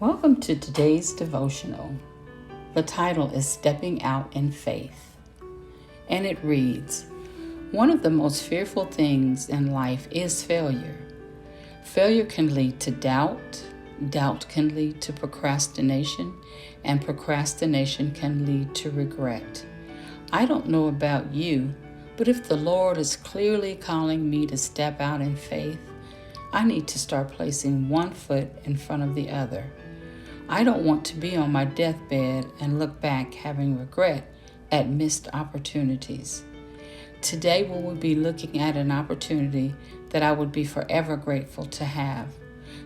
Welcome to today's devotional. The title is Stepping Out in Faith, and it reads, one of the most fearful things in life is failure. Failure can lead to doubt, doubt can lead to procrastination, and procrastination can lead to regret. I don't know about you, but if the Lord is clearly calling me to step out in faith, I need to start placing one foot in front of the other. I don't want to be on my deathbed and look back having regret at missed opportunities. Today we will be looking at an opportunity that I would be forever grateful to have.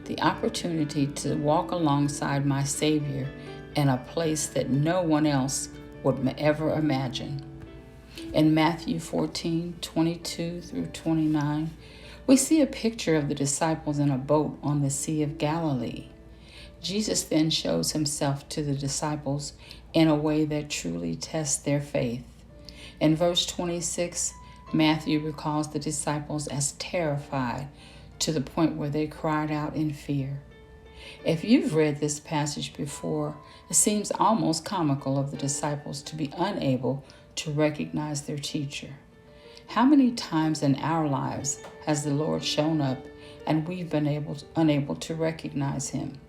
The opportunity to walk alongside my Savior in a place that no one else would ever imagine. In Matthew 14:22 through 29, we see a picture of the disciples in a boat on the Sea of Galilee. Jesus then shows himself to the disciples in a way that truly tests their faith. In verse 26, Matthew recalls the disciples as terrified to the point where they cried out in fear. If you've read this passage before, it seems almost comical of the disciples to be unable to recognize their teacher. How many times in our lives has the Lord shown up and we've been unable to recognize him?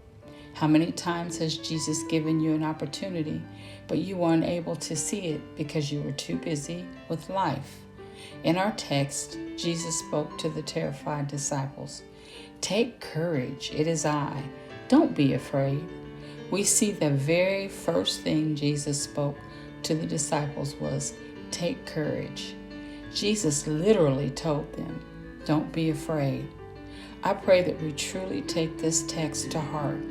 How many times has Jesus given you an opportunity, but you were unable to see it because you were too busy with life? In our text, Jesus spoke to the terrified disciples. Take courage, it is I. Don't be afraid. We see the very first thing Jesus spoke to the disciples was, take courage. Jesus literally told them, don't be afraid. I pray that we truly take this text to heart.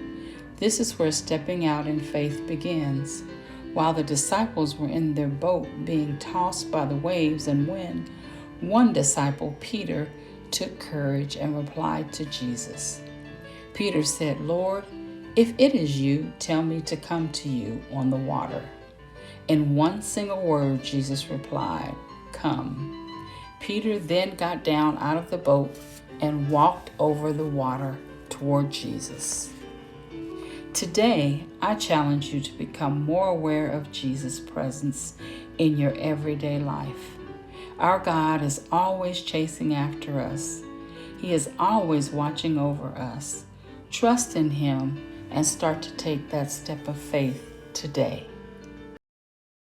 This is where stepping out in faith begins. While the disciples were in their boat being tossed by the waves and wind, one disciple, Peter, took courage and replied to Jesus. Peter said, Lord, if it is you, tell me to come to you on the water. In one single word, Jesus replied, come. Peter then got down out of the boat and walked over the water toward Jesus. Today, I challenge you to become more aware of Jesus' presence in your everyday life. Our God is always chasing after us. He is always watching over us. Trust in him and start to take that step of faith today.